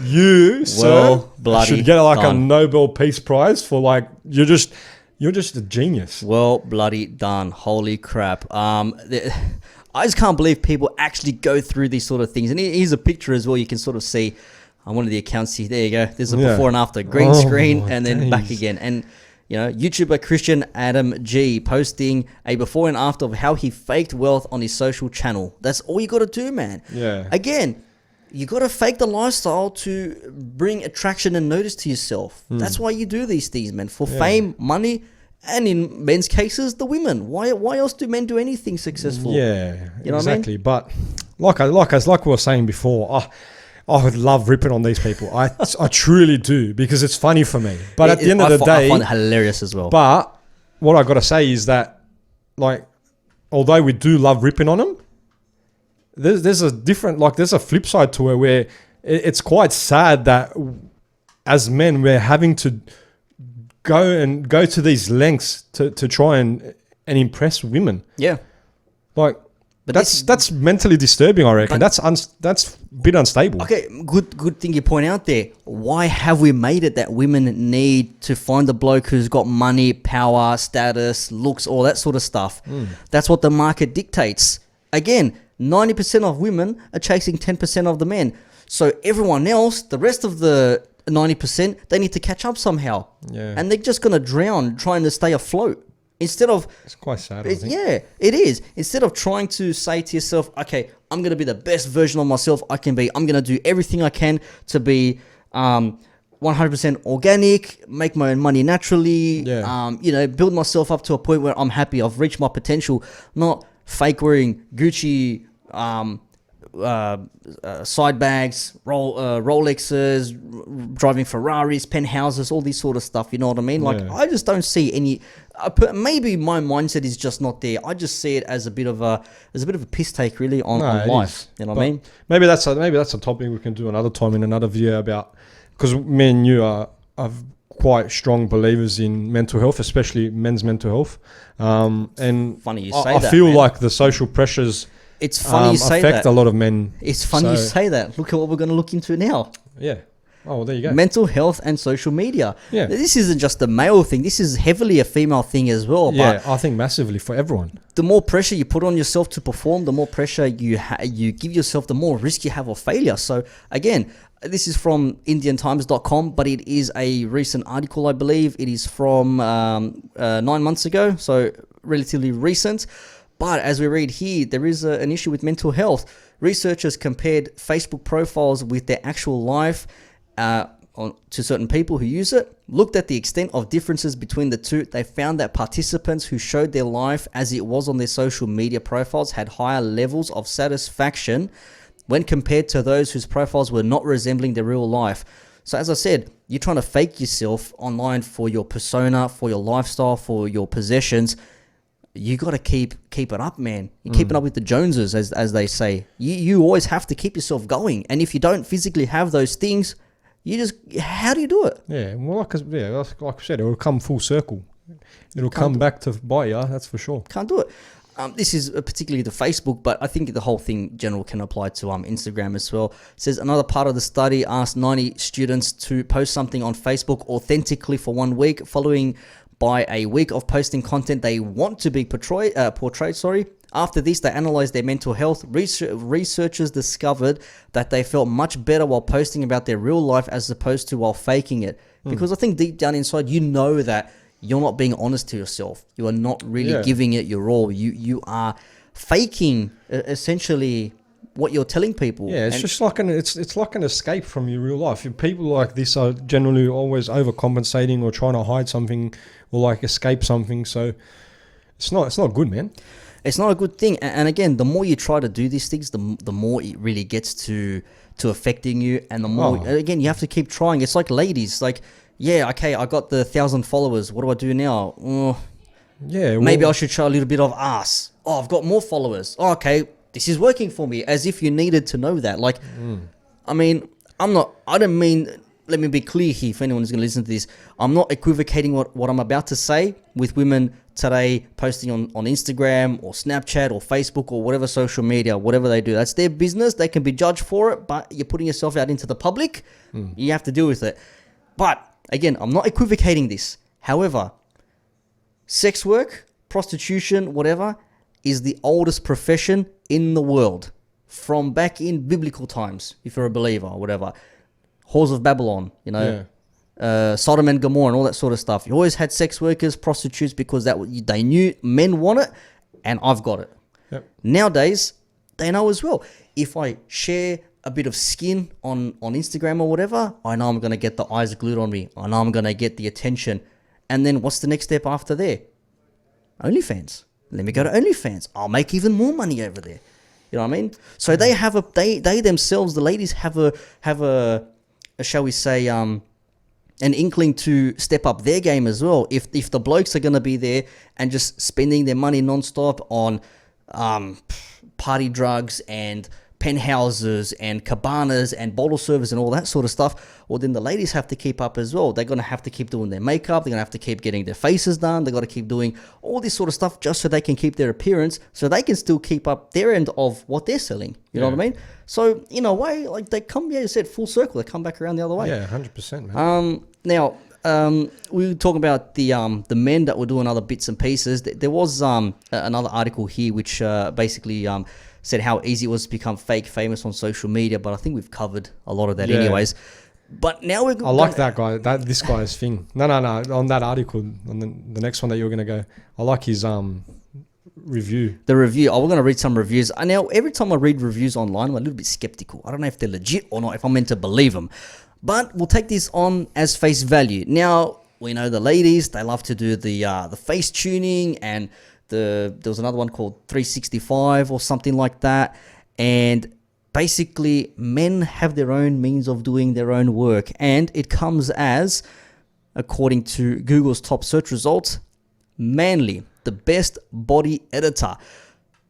You, sir, should get like done. a Nobel Peace Prize for like you're just a genius. Well, bloody done. Holy crap. I just can't believe people actually go through these sort of things. And here's a picture as well. You can sort of see on one of the accounts here. There you go. There's a before and after. Green screen and then back again. And YouTuber Christian Adam G posting a before and after of how he faked wealth on his social channel. That's all you got to do, man. Yeah. Again, you got to fake the lifestyle to bring attraction and notice to yourself. That's why you do these things, man. For fame, money, and in men's cases, the women. Why else do men do anything successful? Yeah, you know exactly. What I But mean? like we were saying before, I would love ripping on these people. I truly do because it's funny for me. But at the end of the day, I find it hilarious as well. But what I got to say is that, like, although we do love ripping on them, there's a different, like, there's a flip side to it where it's quite sad that as men we're having to go to these lengths to try and impress women. Yeah, like, but that's mentally disturbing, I reckon. That's a bit unstable. Okay, good thing you point out there. Why have we made it that women need to find a bloke who's got money, power, status, looks, all that sort of stuff? That's what the market dictates. Again, 90% of women are chasing 10% of the men. So everyone else, the rest of the 90%, they need to catch up somehow. Yeah. And they're just going to drown trying to stay afloat. Instead of... It's quite sad, I think. Yeah, it is. Instead of trying to say to yourself, okay, I'm going to be the best version of myself I can be. I'm going to do everything I can to be 100% organic, make my own money naturally, build myself up to a point where I'm happy. I've reached my potential. Not fake wearing Gucci side bags, Rolexes, driving Ferraris, penthouses, all this sort of stuff. You know what I mean? Like, I just don't see any. Maybe my mindset is just not there. I just see it as a bit of a piss take, really, on life. You know what I mean? Maybe that's a topic we can do another time in another video about, because me and you are quite strong believers in mental health, especially men's mental health. And funny you say I that. feel man. like the social pressures. It's funny you say affect that. a lot of men. It's funny you say that. Look at what we're going to look into now. Yeah. Oh, well, there you go. Mental health and social media. Yeah. This isn't just a male thing. This is heavily a female thing as well. Yeah, But I think massively for everyone. the more pressure you put on yourself to perform, the more pressure you give yourself, the more risk you have of failure. So again, this is from indiantimes.com, but it is a recent article, I believe. It is from 9 months ago, so relatively recent. But as we read here, there is an issue with mental health. Researchers compared Facebook profiles with their actual life to certain people who use it, looked at the extent of differences between the two. They found that participants who showed their life as it was on their social media profiles had higher levels of satisfaction when compared to those whose profiles were not resembling their real life. So as I said, you're trying to fake yourself online for your persona, for your lifestyle, for your possessions. You got to keep it up, man. You're keeping up with the Joneses, as they say. You always have to keep yourself going. And if you don't physically have those things, how do you do it? Yeah, well, like I said, it will come full circle. It'll come back to bite you, that's for sure. Can't do it. This is particularly the Facebook, but I think the whole thing general can apply to Instagram as well. It says another part of the study asked 90 students to post something on Facebook authentically for 1 week, following by a week of posting content they want to be portrayed. After this, they analyzed their mental health. Researchers discovered that they felt much better while posting about their real life as opposed to while faking it. Because I think deep down inside, you know that you're not being honest to yourself. You are not really giving it your all. You are faking essentially what you're telling people. Yeah, it's just like it's like an escape from your real life. People like this are generally always overcompensating or trying to hide something or like escape something. So it's not good, man. It's not a good thing. And again, the more you try to do these things, the more it really gets to affecting you. And the more, again, you have to keep trying. It's like ladies, like, yeah, okay, I got the 1,000 followers. What do I do now? Maybe I should show a little bit of ass. Oh, I've got more followers. Oh, okay, this is working for me. As if you needed to know that. Like, I mean, I don't mean, let me be clear here if anyone is going to listen to this. I'm not equivocating what I'm about to say with women today posting on Instagram or Snapchat or Facebook or whatever social media, whatever they do. That's their business. They can be judged for it, but you're putting yourself out into the public. You have to deal with it. But again, I'm not equivocating this. However, sex work, prostitution, whatever, is the oldest profession in the world from back in biblical times, if you're a believer or whatever. Whores of Babylon, Sodom and Gomorrah and all that sort of stuff. You always had sex workers, prostitutes, because they knew men want it and I've got it. Yep. Nowadays, they know as well. If I share a bit of skin on Instagram or whatever, I know I'm going to get the eyes glued on me. I know I'm going to get the attention. And then what's the next step after there? OnlyFans. Let me go to OnlyFans. I'll make even more money over there. You know what I mean? So they have they themselves, the ladies have a shall we say, an inkling to step up their game as well. If the blokes are going to be there and just spending their money nonstop on party drugs and penthouses and cabanas and bottle service and all that sort of stuff, well, then the ladies have to keep up as well. They're going to have to keep doing their makeup. They're going to have to keep getting their faces done. They've got to keep doing all this sort of stuff just so they can keep their appearance, so they can still keep up their end of what they're selling. You know what I mean? So in a way, like they come, you said, full circle. They come back around the other way. Yeah, 100%, man. Now, we were talking about the men that were doing other bits and pieces. There was another article here which basically said how easy it was to become fake famous on social media, but I think we've covered a lot of that anyways. But now we're... I like that guy, this guy's thing. No, on that article, on the next one that you're going to go, I like his review. The review. We're going to read some reviews. Now, every time I read reviews online, I'm a little bit skeptical. I don't know if they're legit or not, if I'm meant to believe them. But we'll take this on as face value. Now, we know the ladies, they love to do the face tuning, and there was another one called 365 or something like that. And basically, men have their own means of doing their own work. And it comes as, according to Google's top search results, Manly, the best body editor.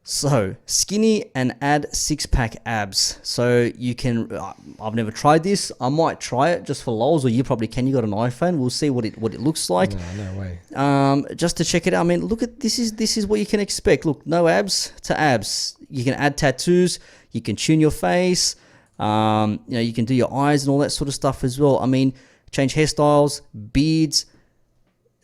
So, skinny and add six-pack abs. So, you can... I've never tried this. I might try it just for lols, or you probably can. You got an iPhone. We'll see what it looks like. No way. Just to check it out. I mean, look at... This is what you can expect. Look, no abs to abs. You can add tattoos. You can tune your face. You can do your eyes and all that sort of stuff as well. I mean, change hairstyles, beards.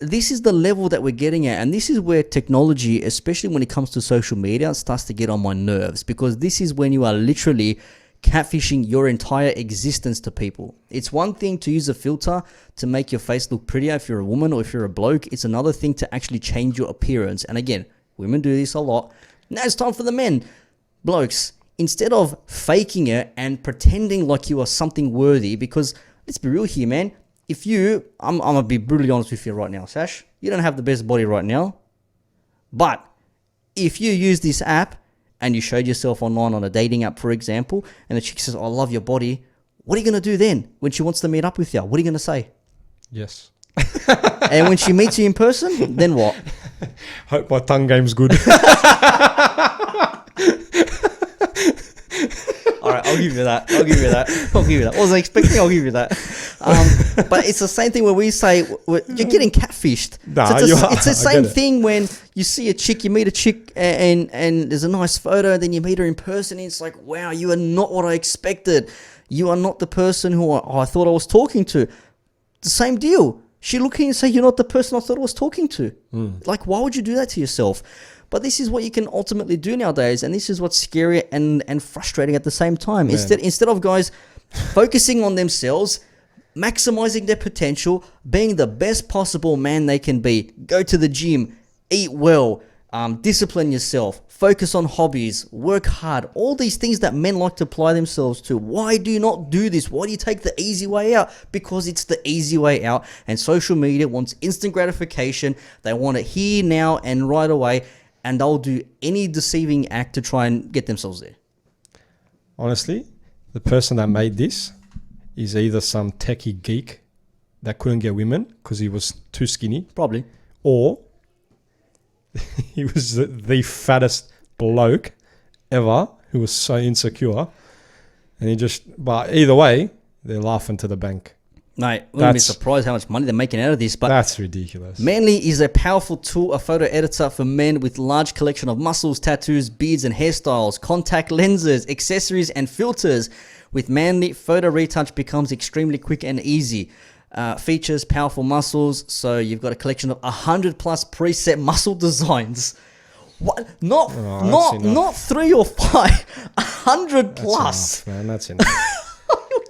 This is the level that we're getting at, and this is where technology, especially when it comes to social media, starts to get on my nerves, because this is when you are literally catfishing your entire existence to people. It's one thing to use a filter to make your face look prettier if you're a woman or if you're a bloke. It's another thing to actually change your appearance. And again, women do this a lot. Now it's time for the men. Blokes, instead of faking it and pretending like you are something worthy, because let's be real here, man. If I'm going to be brutally honest with you right now, Sash. You don't have the best body right now. But if you use this app and you showed yourself online on a dating app, for example, and the chick says, I love your body, what are you going to do then when she wants to meet up with you? What are you going to say? Yes. And when she meets you in person, then what? Hope my tongue game's good. All right, I'll give you that. Wasn't expecting, I'll give you that. But it's the same thing where we say you're getting catfished. Nah, it's the same thing when you see a chick, you meet a chick and there's a nice photo, then you meet her in person and it's like, wow, you are not what I expected. You are not the person who I thought I was talking to. The same deal. She look at you and say, you're not the person I thought I was talking to. Like, why would you do that to yourself? But this is what you can ultimately do nowadays, and this is what's scary and frustrating at the same time. Man. Instead of guys focusing on themselves, maximizing their potential, being the best possible man they can be, go to the gym, eat well, discipline yourself, focus on hobbies, work hard, all these things that men like to apply themselves to. Why do you not do this? Why do you take the easy way out? Because it's the easy way out, and social media wants instant gratification. They want it here, now, and right away. And they'll do any deceiving act to try and get themselves there. Honestly, the person that made this is either some techie geek that couldn't get women because he was too skinny. Probably. Or he was the fattest bloke ever who was so insecure. But either way, they're laughing to the bank. Mate, wouldn't be surprised how much money they're making out of this. But that's ridiculous. Manly is a powerful tool, a photo editor for men with large collection of muscles, tattoos, beards and hairstyles, contact lenses, accessories and filters. With Manly, photo retouch becomes extremely quick and easy. Features powerful muscles, so you've got a collection of 100 plus preset muscle designs. What? Not 3 or 5, 100 plus. Enough, man. That's enough.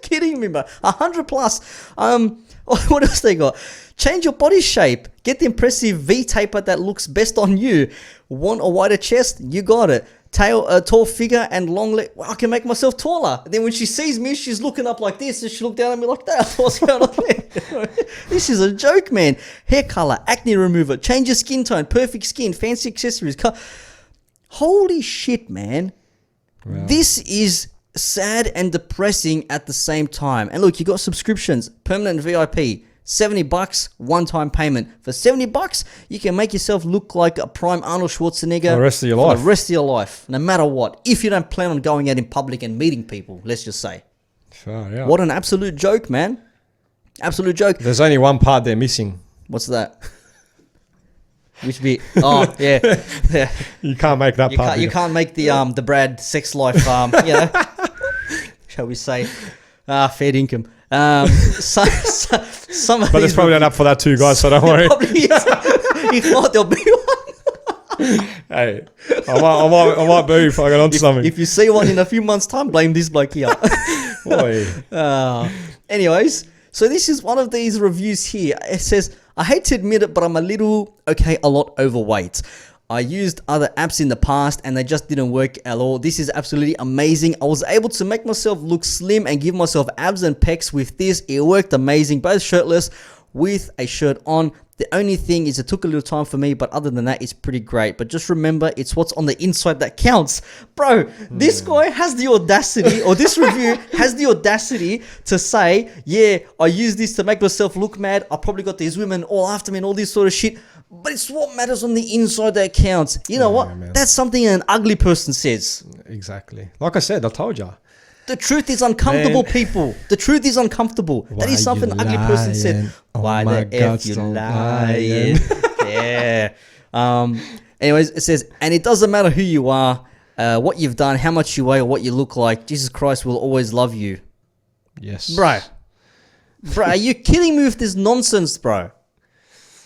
Kidding me, bro. 100 plus. What else they got? Change your body shape. Get the impressive V taper that looks best on you. Want a wider chest? You got it. Tall figure and long leg. Well, I can make myself taller. And then when she sees me, she's looking up like this, and she looked down at me like that. What's going on there? This is a joke, man. Hair color, acne remover, change your skin tone, perfect skin, fancy accessories. Holy shit, man. Wow. This is sad and depressing at the same time. And look, you got subscriptions, permanent VIP, $70 one-time payment. For $70, you can make yourself look like a prime Arnold Schwarzenegger for the rest of your life. For the rest of your life, no matter what. If you don't plan on going out in public and meeting people, let's just say. Sure, yeah. What an absolute joke, man. Absolute joke. There's only one part they're missing. What's that? Which bit? Oh, yeah. Yeah. You can't make that part. You can't make the Brad sex life, shall we say, fair income. Some of but there's probably not up for that too, guys, so don't worry. If not, there'll be one. Hey, I might be if I get onto something. If you see one in a few months' time, blame this bloke here. Boy. Anyways, so this is one of these reviews here. It says, I hate to admit it, but I'm a lot overweight. I used other apps in the past and they just didn't work at all. This is absolutely amazing. I was able to make myself look slim and give myself abs and pecs with this. It worked amazing, both shirtless with a shirt on. The only thing is it took a little time for me, but other than that, it's pretty great. But just remember, it's what's on the inside that counts. Bro, this guy has the audacity, or this review has the audacity to say, yeah, I use this to make myself look mad. I probably got these women all after me and all this sort of shit. But it's what matters on the inside that counts. You know what? Man. That's something an ugly person says. Exactly. Like I said, I told you. The truth is uncomfortable, people. The truth is uncomfortable. That is something an ugly person said. Why the F you lying? Yeah. Anyways, it says, and it doesn't matter who you are. what you've done, how much you weigh, or what you look like, Jesus Christ will always love you. Yes. Bro, are you kidding me with this nonsense, bro?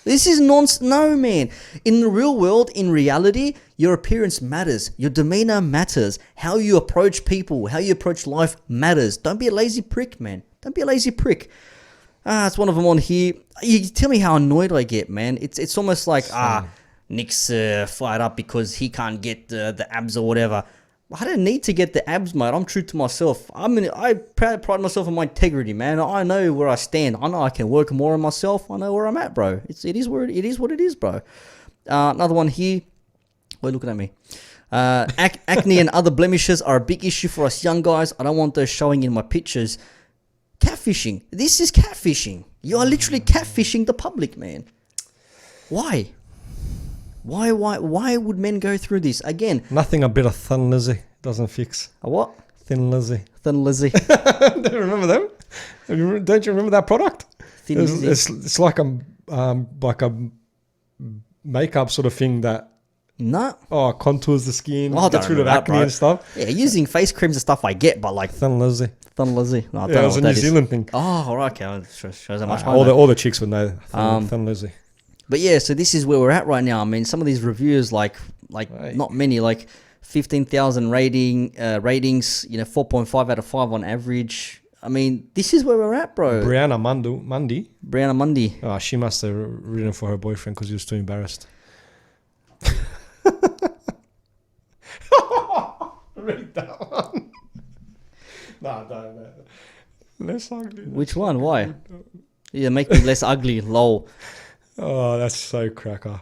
This is nonsense. No, man. In the real world, in reality, your appearance matters. Your demeanor matters. How you approach people, how you approach life matters. Don't be a lazy prick, man. Don't be a lazy prick. It's one of them on here. You tell me how annoyed I get, man. It's almost like, Nick's fired up because he can't get the abs or whatever. I don't need to get the abs, mate. I'm true to myself. I pride myself on my integrity, man. I know where I stand. I know I can work more on myself. I know where I'm at, bro. It is what it is, bro. Another one here. Why are you looking at me? Acne and other blemishes are a big issue for us young guys. I don't want those showing in my pictures. Catfishing. This is catfishing. You are literally catfishing the public, man. Why? Why would men go through this? Again, nothing a bit of Thin Lizzy doesn't fix. A what? Thin Lizzy. Thin Lizzy. Don't you remember them? Don't you remember that product? Thin Lizzy. It's like a makeup sort of thing that contours the skin, gets rid of acne and stuff. Yeah, using face creams and stuff I get, but like Thin Lizzy. Thin Lizzy. No, I don't it know was what a New that Zealand is. thing. Oh, right, okay. Shows how much all the chicks would know Thin Lizzy. But yeah, so this is where we're at right now. I mean, some of these reviews, like not many, like 15,000 ratings, 4.5 out of 5 on average. I mean, this is where we're at, bro. Brianna Mundy. Brianna Mundy. Oh, she must have written for her boyfriend because he was too embarrassed. Read that one. No. Less ugly. Which one? Why? Yeah, make me less ugly. Lol. Oh, that's so cracker.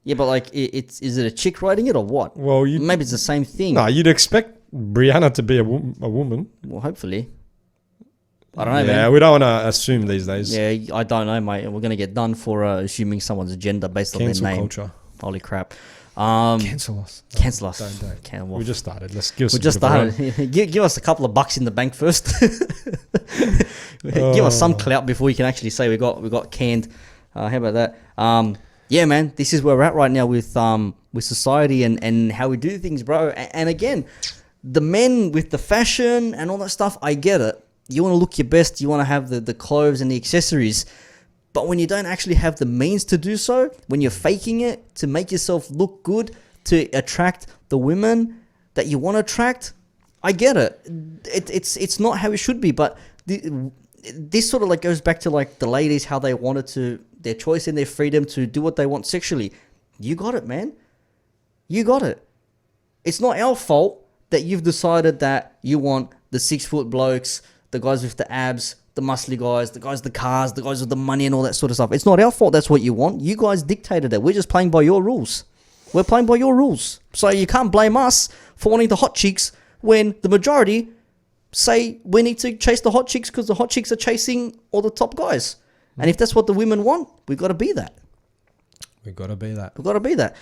Yeah, but like, is it a chick writing it or what? Well, maybe it's the same thing. No, you'd expect Brianna to be a woman. Well, hopefully. I don't know, man. Yeah, we don't want to assume these days. Yeah, I don't know, mate. We're going to get done for assuming someone's gender based on their name. Cancel culture. Holy crap. Cancel us. Cancel us. Don't. We just started. Let's give us We just started. Give us a couple of bucks in the bank first. Give us some clout before we can actually say we got canned. How about that? Yeah, man, this is where we're at right now with society and how we do things, bro. And again, the men with the fashion and all that stuff, I get it. You want to look your best. You want to have the clothes and the accessories. But when you don't actually have the means to do so, when you're faking it to make yourself look good, to attract the women that you want to attract, I get it. It's not how it should be. But this sort of like goes back to like the ladies, how they wanted to, their choice and their freedom to do what they want sexually. You got it, man. You got it. It's not our fault that you've decided that you want the 6-foot blokes, the guys with the abs, the muscly guys, the guys with the cars, the guys with the money and all that sort of stuff. It's not our fault that's what you want. You guys dictated it. We're just playing by your rules. We're playing by your rules. So you can't blame us for wanting the hot chicks when the majority say we need to chase the hot chicks because the hot chicks are chasing all the top guys. And if that's what the women want, we've got to be that. We've got to be that. We've got to be that.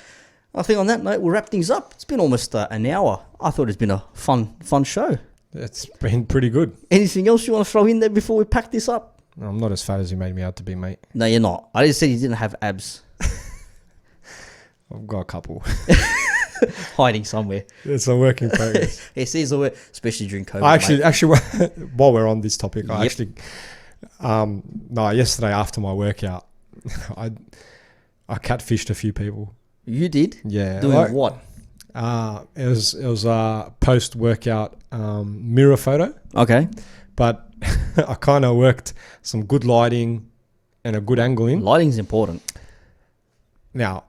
I think on that note, we'll wrap things up. It's been almost an hour. I thought it's been a fun show. It's been pretty good. Anything else you want to throw in there before we pack this up? I'm not as fat as you made me out to be, mate. No, you're not. I just said you didn't have abs. I've got a couple. Hiding somewhere. It's a work in progress. It seems the way, especially during COVID. Actually, while we're on this topic, yesterday after my workout, I catfished a few people. You did? Yeah. Doing what? It was a post-workout mirror photo. Okay. But I kind of worked some good lighting and a good angle in. Lighting's important. Now,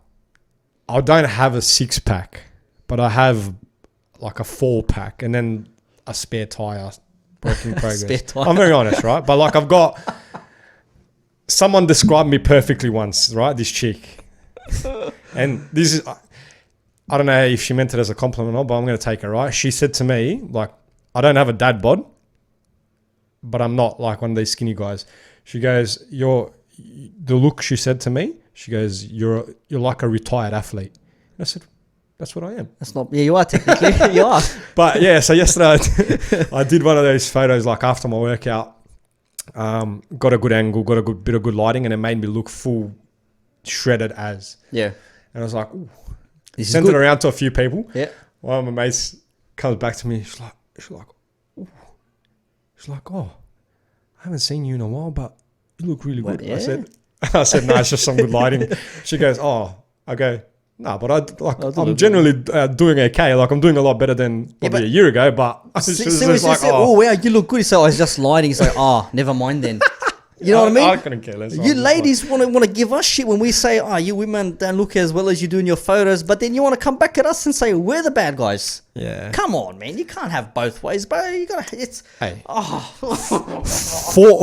I don't have a 6-pack, but I have like a 4-pack and then a spare tire. Work in progress. Spare tire. I'm very honest, right? But like I've got... Someone described me perfectly once, right? This chick. And this is... I don't know if she meant it as a compliment or not, but I'm going to take it, right? She said to me, like, I don't have a dad bod, but I'm not like one of these skinny guys. She goes, the look, she said to me, she goes, you're like a retired athlete. And I said, that's what I am. That's not, yeah, you are technically, you are. But yeah, so yesterday I did one of those photos like after my workout, got a good angle, got a good bit of good lighting, and it made me look full shredded as. Yeah. And I was like, ooh. This Sent it around to a few people. Yeah. One of my mates comes back to me. She's like, oh, I haven't seen you in a while, but you look really good. Yeah. I said, no, it's just some good lighting. She goes, oh, I go, no, but I'm generally doing okay. Like I'm doing a lot better than probably a year ago. But oh wow, you look good. So it's just lighting. It's like, never mind then. You know what I mean? I couldn't care less. You ladies want to give us shit when we say, you women don't look as well as you do in your photos, but then you want to come back at us and say we're the bad guys. Yeah. Come on, man. You can't have both ways, bro. You gotta. It's. Hey.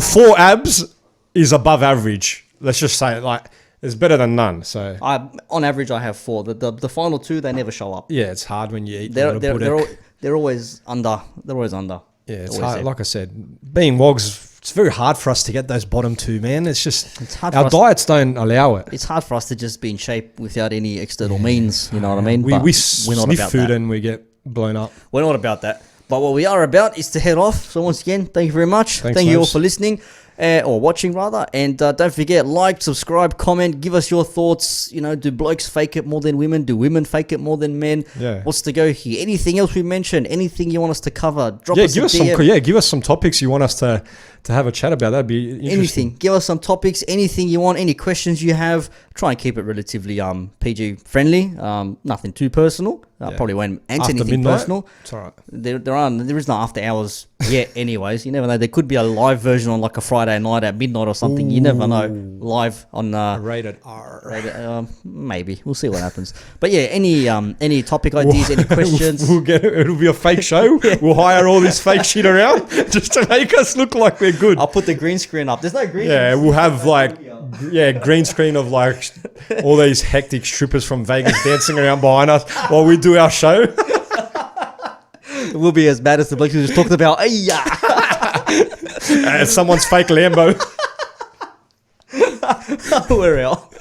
Four abs is above average. Let's just say it, like it's better than none. So on average, I have 4. The final 2 they never show up. Yeah, it's hard when you eat. They're always under. They're always under. Yeah, it's hard. Like I said, being wogs. It's very hard for us to get those bottom 2, man. It's hard our diets don't allow it. It's hard for us to just be in shape without any external means. You know what I mean? We sniff food and we get blown up. We're not about that. But what we are about is to head off. So once again, thank you very much. Thanks, thank you all for listening. Or watching rather, and don't forget, like, subscribe, comment, give us your thoughts. Do blokes fake it more than women? Do women fake it more than men? Yeah. What's the go here? Anything else we mentioned? Anything you want us to cover? Drop us give us DM. give us some topics you want us to have a chat about. That'd be interesting. Anything. Give us some topics. Anything you want. Any questions you have. Try and keep it relatively PG friendly. Nothing too personal. Probably won't answer anything personal. It's all right. There is no after hours yet. Anyways, you never know. There could be a live version on like a Friday night at midnight or something. You never know. Live on rated R. Maybe we'll see what happens. But yeah, any topic ideas, any questions? It'll be a fake show. We'll hire all this fake shit around just to make us look like we're good. I'll put the green screen up. There's no green. Yeah, we'll have green screen of like all these hectic strippers from Vegas dancing around behind us while we do our show. It will be as bad as the blokes who just talked about. Someone's fake Lambo. We're out.